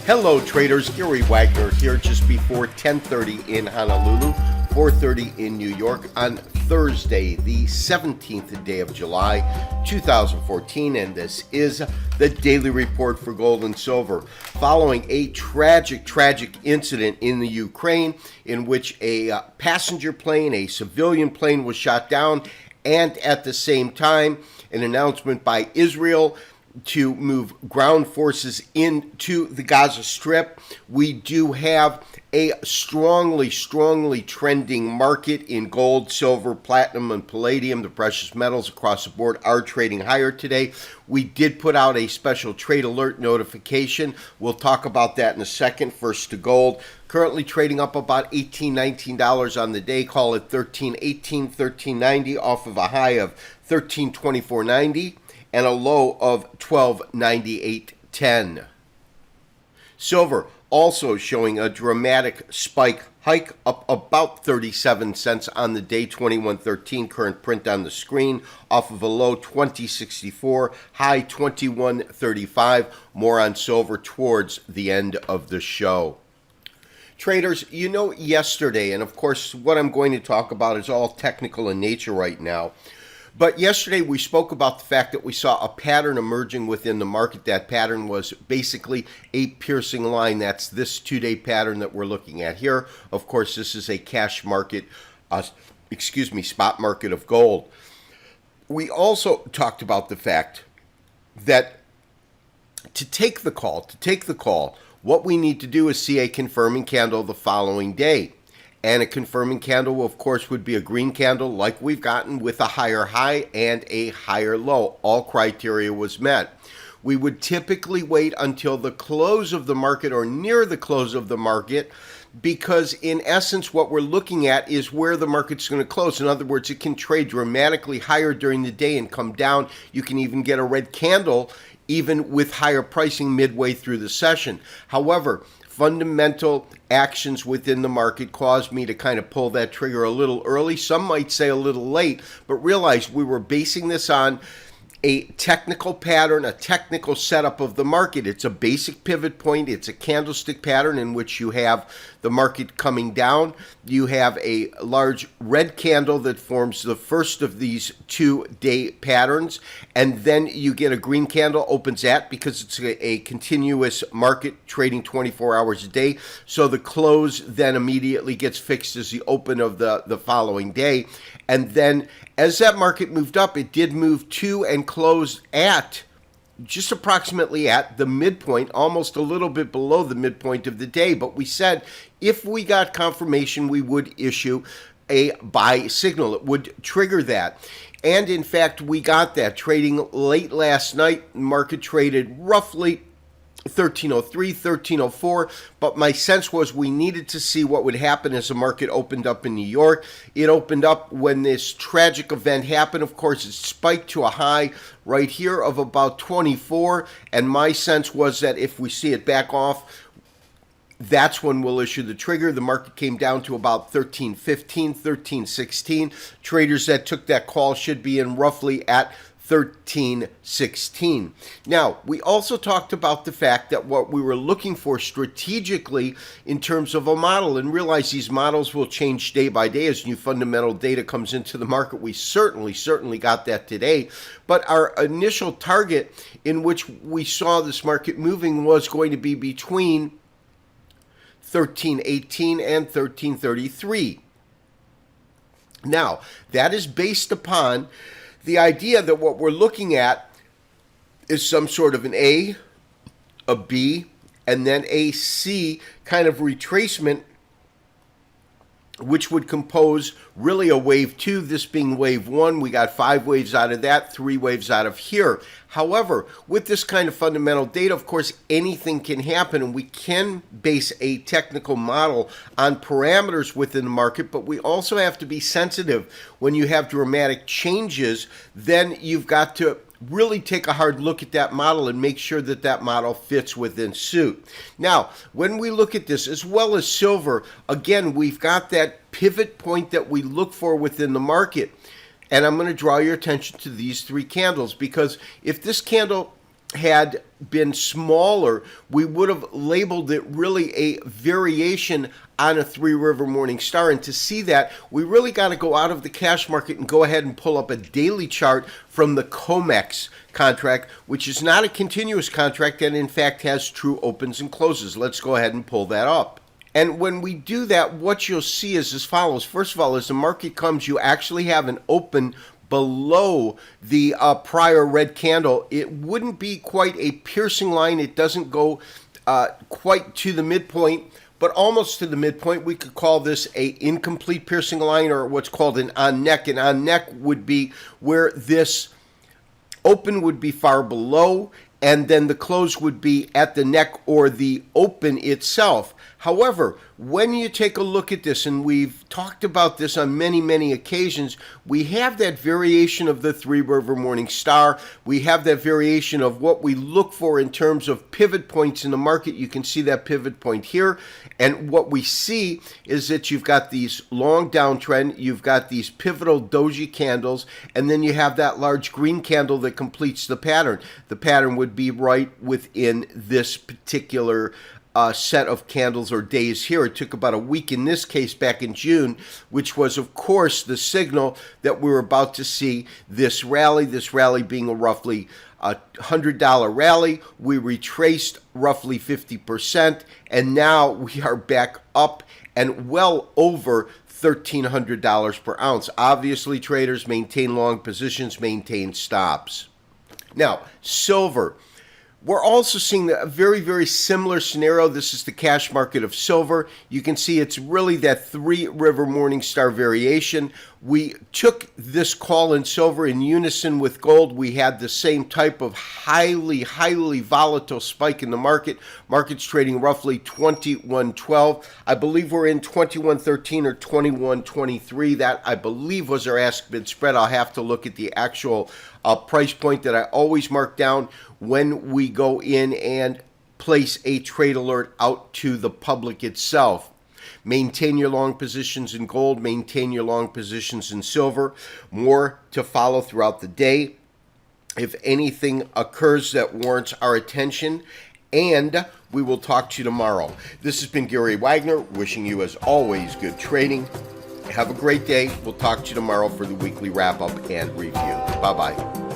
Hello traders, Gary Wagner here just before 10:30 in Honolulu, 4:30 in New York on Thursday, the 17th day of July, 2014, and this is the Daily Report for Gold and Silver. Following a tragic incident in the Ukraine in which a passenger plane, a civilian plane was shot down, and at the same time, an announcement by Israel to move ground forces into the Gaza Strip. We do have a strongly trending market in gold, silver, platinum, and palladium. The precious metals across the board are trading higher today. We did put out a special trade alert notification. We'll talk about that in a second. First to gold. Currently trading up about $18, $19 on the day. Call it $13.18, $13.90 off of a high of $13.24.90. and a low of $12.98.10. Silver also showing a dramatic hike up about 37 cents on the day, 21.13 current print on the screen, off of a low 20.64, high 21.35. More on silver towards the end of the show. Traders, yesterday, and of course what I'm going to talk about is all technical in nature right now, but yesterday we spoke about the fact that we saw a pattern emerging within the market. That pattern was basically a piercing line. That's this 2-day pattern that we're looking at here. Of course, this is a cash market, spot market of gold. We also talked about the fact that to take the call, what we need to do is see a confirming candle the following day. And a confirming candle, of course, would be a green candle like we've gotten with a higher high and a higher low. All criteria was met. We would typically wait until the close of the market or near the close of the market because, in essence, what we're looking at is where the market's going to close. In other words, it can trade dramatically higher during the day and come down. You can even get a red candle even with higher pricing midway through the session. However, fundamental actions within the market caused me to kind of pull that trigger a little early. Some might say a little late, but realize we were basing this on a technical pattern, a technical setup of the market. It's a basic pivot point. It's a candlestick pattern in which you have the market coming down. You have a large red candle that forms the first of these 2-day patterns, and then you get a green candle, opens at, because it's a continuous market trading 24 hours a day. So the close then immediately gets fixed as the open of the following day. And then as that market moved up, it did move to and close at just approximately at the midpoint, almost a little bit below the midpoint of the day. But we said if we got confirmation, we would issue a buy signal. It would trigger that. And in fact, we got that trading late last night. Market traded roughly 1303, 1304, but my sense was we needed to see what would happen as the market opened up in New York. It opened up when this tragic event happened. Of course, it spiked to a high right here of about 24, and my sense was that if we see it back off, that's when we'll issue the trigger. The market came down to about 1315, 1316. Traders that took that call should be in roughly at 1316. Now, we also talked about the fact that what we were looking for strategically in terms of a model, and realize these models will change day by day as new fundamental data comes into the market. We certainly got that today. But our initial target in which we saw this market moving was going to be between 1318 and 1333. Now, that is based upon the idea that what we're looking at is some sort of an A, a B, and then a C kind of retracement, which would compose really a wave 2, this being wave 1. We got 5 waves out of that, 3 waves out of here. However, with this kind of fundamental data, of course, anything can happen, and we can base a technical model on parameters within the market, but we also have to be sensitive. When you have dramatic changes, then you've got to really take a hard look at that model and make sure that that model fits within suit. Now, when we look at this, as well as silver, again, we've got that pivot point that we look for within the market. And I'm going to draw your attention to these 3 candles, because if this candle had been smaller, we would have labeled it really a variation on a Three River Morning Star. And to see that, we really got to go out of the cash market and go ahead and pull up a daily chart from the COMEX contract, which is not a continuous contract and in fact has true opens and closes. Let's go ahead and pull that up. And when we do that, what you'll see is as follows. First of all, as the market comes, you actually have an open below the prior red candle. It wouldn't be quite a piercing line. It doesn't go quite to the midpoint, but almost to the midpoint. We could call this a incomplete piercing line, or what's called an on neck. An on neck would be where this open would be far below, and then the close would be at the neck or the open itself. However, when you take a look at this, and we've talked about this on many, many occasions, we have that variation of the Three River Morning Star. We have that variation of what we look for in terms of pivot points in the market. You can see that pivot point here. And what we see is that you've got these long downtrend, you've got these pivotal doji candles, and then you have that large green candle that completes the pattern. The pattern would be right within this particular set of candles or days here. It took about a week in this case back in June, which was of course the signal that we were about to see this rally being a roughly $100 rally. We retraced roughly 50%, and now we are back up and well over $1,300 per ounce. Obviously, traders maintain long positions, maintain stops. Now, silver. We're also seeing a very, very similar scenario. This is the cash market of silver. You can see it's really that Three River Morning Star variation. We took this call in silver in unison with gold. We had the same type of highly, highly volatile spike in the market. Market's trading roughly 21.12. I believe we're in 21.13 or 21.23. That, I believe, was our ask bid spread. I'll have to look at the actual price point that I always mark down when we go in and place a trade alert out to the public itself. Maintain your long positions in gold, maintain your long positions in silver. More to follow throughout the day. If anything occurs that warrants our attention, and we will talk to you tomorrow. This has been Gary Wagner, wishing you, as always, good trading. Have a great day. We'll talk to you tomorrow for the weekly wrap-up and review. Bye-bye.